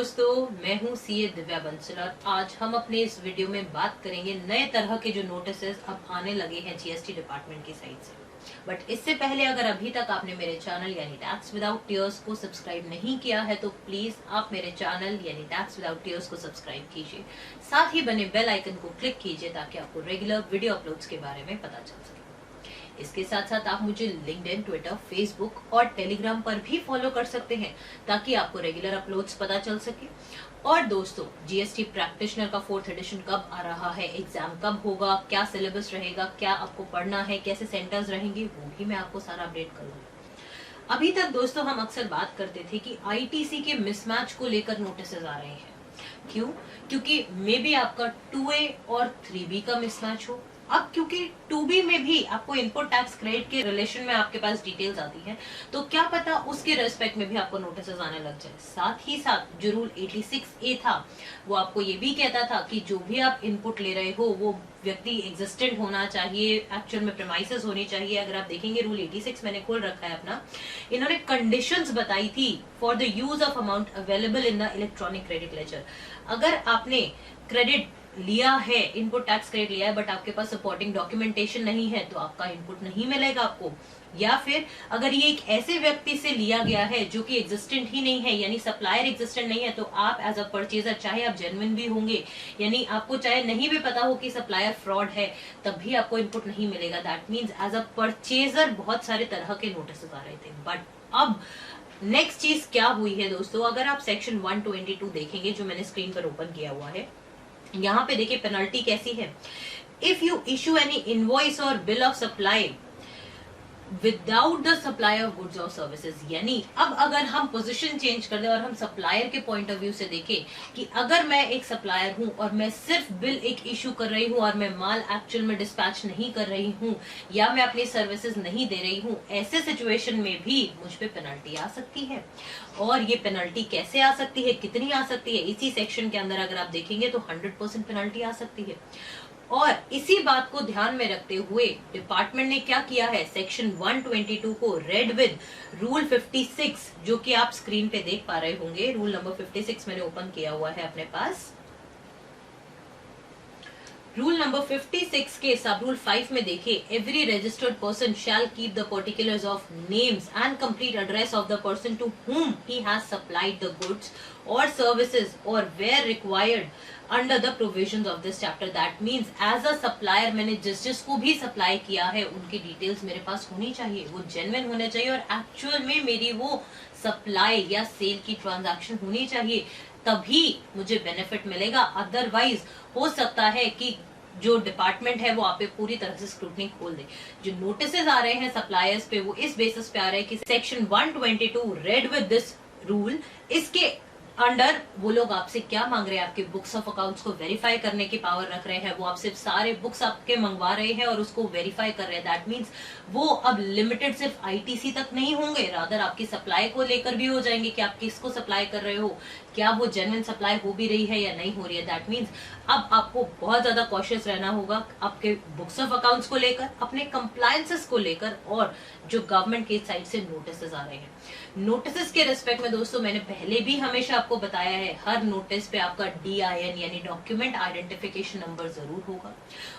दोस्तों, मैं हूं सीए दिव्या बंसल और आज हम अपने इस वीडियो में बात करेंगे नए तरह के जो नोटिसेस अब आने लगे हैं जीएसटी डिपार्टमेंट की साइड से। बट इससे पहले अगर अभी तक आपने मेरे चैनल यानी टैक्स विदाउट टीयर्स को सब्सक्राइब नहीं किया है तो प्लीज आप मेरे चैनल यानी टैक्स विदाउट टीयर्स को सब्सक्राइब कीजिए। साथ ही बने बेल आइकन को क्लिक कीजिए ताकि आपको रेगुलर वीडियो अपलोड्स के बारे में पता चल सके। इसके साथ साथ आप मुझे लिंक्डइन, ट्विटर, फेसबुक और टेलीग्राम पर भी फॉलो कर सकते हैं ताकि आपको रेगुलर अपलोड्स पता चल सके। और दोस्तों, जीएसटी प्रैक्टिशनर का 4th एडिशन कब आ रहा है, एग्जाम कब होगा, क्या सिलेबस रहेगा, क्या आपको पढ़ना है, कैसे सेंटर्स रहेंगे, वो भी मैं आपको सारा अपडेट करूंगा। अभी तक दोस्तों हम अक्सर बात करते थे कि आईटीसी के मिसमैच को लेकर नोटिसेस आ रहे हैं। क्यों? क्योंकि मे बी आपका 2A और 3B का मिसमैच हो। अब क्योंकि 2B में भी आपको इनपुट टैक्स क्रेडिट के रिलेशन में आपके पास डिटेल्स आती हैं, तो क्या पता उसके रेस्पेक्ट में भी आपको नोटिसेस आने लग जाए। साथ ही साथ जो रूल 86A था वो आपको ये भी कहता था कि जो भी आप इनपुट ले रहे हो वो व्यक्ति एग्जिस्टेंट होना चाहिए, एक्चुअल में प्रेमाइसेस होनी चाहिए। अगर आप देखेंगे रूल 86 मैंने खोल रखा है अपना, इन्होंने कंडीशंस बताई थी for the use of amount available in the electronic credit ledger. अगर आपने क्रेडिट लिया है, इनपुट टैक्स क्रेडिट लिया है, बट आपके पास सपोर्टिंग डॉक्यूमेंटेशन नहीं है तो आपका इनपुट नहीं मिलेगा आपको। या फिर अगर ये एक ऐसे व्यक्ति से लिया गया है जो कि एग्जिस्टेंट ही नहीं है, यानी सप्लायर एग्जिस्टेंट नहीं है, तो आप एज अ परचेजर, चाहे आप जेन्युइन भी होंगे, यानी आपको चाहे नहीं भी पता हो कि सप्लायर फ्रॉड है, तब भी आपको इनपुट नहीं मिलेगा। That means as a purchaser बहुत सारे तरह के नोटिस आ रहे थे। बट अब नेक्स्ट चीज क्या हुई है दोस्तों, अगर आप सेक्शन 122 देखेंगे जो मैंने स्क्रीन पर ओपन किया हुआ है, यहाँ पे देखिए पेनल्टी कैसी है। If you issue any invoice or bill of supply without the supply of goods or services, यानी अब अगर हम पोजीशन चेंज कर दें और हम सप्लायर के पॉइंट ऑफ व्यू से देखें कि अगर मैं एक सप्लायर हूं और मैं सिर्फ बिल एक इशू कर रही हूं और मैं माल एक्चुअल में डिस्पैच नहीं कर रही हूं या मैं अपनी सर्विसेज नहीं दे रही हूं, ऐसे सिचुएशन में भी मुझ पे पेनल्टी आ सकती है। और ये पेनल्टी कैसे आ सकती है, कितनी आ सकती है, इसी सेक्शन के अंदर अगर आप देखेंगे तो 100% पेनल्टी आ सकती है। और इसी बात को ध्यान में रखते हुए डिपार्टमेंट ने क्या किया है, सेक्शन 122 को रेड विद रूल 56, जो कि आप स्क्रीन पे देख पा रहे होंगे, रूल नंबर 56 मैंने ओपन किया हुआ है अपने पास। रूल नंबर 56 के सब रूल 5 में देखिए, every registered person shall keep the particulars of names and complete address of the person to whom he has supplied the goods or services or where required under the provisions of this chapter. That means as a supplier मैंने जिसको भी supply किया है उनकी details मेरे पास होनी चाहिए, वो जेन्युइन होने चाहिए और एक्चुअल में मेरी वो सप्लाई या सेल की ट्रांजैक्शन होनी चाहिए, तभी मुझे बेनिफिट मिलेगा। अदरवाइज हो सकता है कि जो डिपार्टमेंट है वो आप पे पूरी तरह से स्क्रूटनी खोल दे। जो नोटिसेस आ रहे हैं सप्लायर्स पे वो इस बेसिस पे आ रहे हैं कि section 122 read with this rule, इसके अंडर वो लोग आपसे क्या मांग रहे हैं, आपके बुक्स ऑफ अकाउंट्स को वेरीफाई करने की पावर रख रहे हैं। वो आपसे सारे बुक्स आपके मंगवा रहे हैं और उसको वेरीफाई कर रहे हैं। दैट मींस वो अब लिमिटेड सिर्फ आईटीसी तक नहीं होंगे, रादर आपकी सप्लाई को लेकर भी हो जाएंगे कि आप किसको सप्लाई कर रहे हो, क्या वो जेन्युइन सप्लाई हो भी रही है या नहीं हो रही है। दैट मीन्स अब आपको बहुत ज्यादा कॉशियस रहना होगा आपके बुक्स ऑफ अकाउंट्स को लेकर, अपने कंप्लायंसेस को लेकर, और जो गवर्नमेंट की साइड से नोटिसेस आ रहे हैं। नोटिसेस के रिस्पेक्ट में दोस्तों मैंने पहले भी हमेशा आपको बताया है, हर नोटिस पे आपका DIN यानी डॉक्यूमेंट आइडेंटिफिकेशन नंबर जरूर होगा।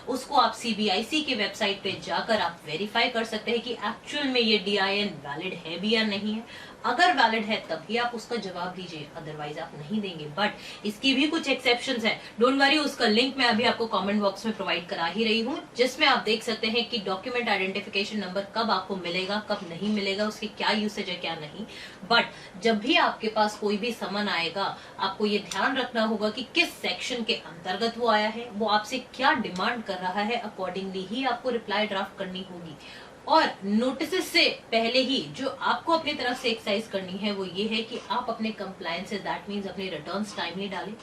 उसको आप CBIC की वेबसाइट पे जाकर आप वेरीफाई कर सकते हैं कि एक्चुअल में ये DIN वैलिड है भी या नहीं है। अगर वैलिड है तभी आप उसका जवाब दीजिए, अदरवाइज आप नहीं देंगे। बट इसकी भी कुछ एक्सेप्शंस हैं, डोंट वरी, उसका लिंक मैं अभी आपको कमेंट बॉक्स में प्रोवाइड करा ही रही हूँ, जिसमें आप देख सकते हैं कि डॉक्यूमेंट आइडेंटिफिकेशन नंबर कब आपको मिलेगा, कब नहीं मिलेगा, उसकी क्या यूसेज है क्या नहीं। बट जब भी आपके पास कोई भी समन आएगा, आपको ये ध्यान रखना होगा कि किस सेक्शन के अंतर्गत वो आया है, वो आपसे क्या डिमांड कर रहा है, अकॉर्डिंगली ही आपको रिप्लाई ड्राफ्ट करनी होगी। और नोटिस से पहले ही जो आपको अपनी तरफ से एक्सरसाइज करनी है वो ये है कि आप अपने कंप्लायंसेस, दैट मींस अपने रिटर्न्स टाइमली डालें।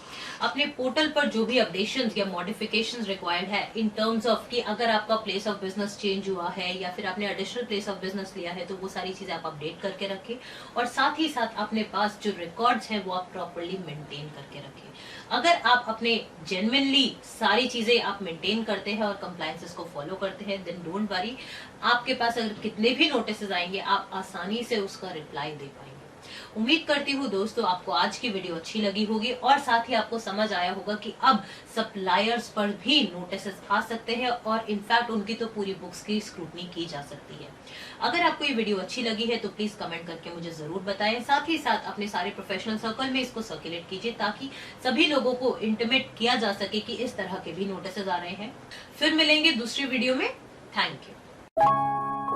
अपने पोर्टल पर जो भी अपडेशंस या मॉडिफिकेशंस रिक्वायर्ड है इन टर्म्स ऑफ कि अगर आपका प्लेस ऑफ बिजनेस चेंज हुआ है या फिर आपने एडिशनल प्लेस ऑफ बिजनेस लिया है, तो वो सारी चीजें आप अपडेट करके रखें। और साथ ही साथ अपने पास जो रिकॉर्ड्स हैं वो आप प्रॉपरली मेंटेन करके रखें। अगर आप अपने जेन्युइनली सारी चीजें आप मेंटेन करते हैं और कंप्लायंसेस को फॉलो करते हैं, देन डोंट वरी, आपके पास अगर कितने भी नोटिस आएंगे आप आसानी से उसका रिप्लाई दे पाएंगे। उम्मीद करती हूँ दोस्तों आपको आज की वीडियो अच्छी लगी होगी और साथ ही आपको समझ आया होगा कि अब सप्लायर्स पर भी नोटिसेस आ सकते हैं और इनफैक्ट उनकी तो पूरी बुक्स की स्क्रूटनी की जा सकती है। अगर आपको ये वीडियो अच्छी लगी है तो प्लीज कमेंट करके मुझे जरूर बताएं। साथ ही साथ अपने सारे प्रोफेशनल सर्कल में इसको सर्कुलेट कीजिए ताकि सभी लोगों को इंटीमेट किया जा सके कि इस तरह के भी नोटिसेस आ रहे हैं। फिर मिलेंगे दूसरी वीडियो में। Thank you.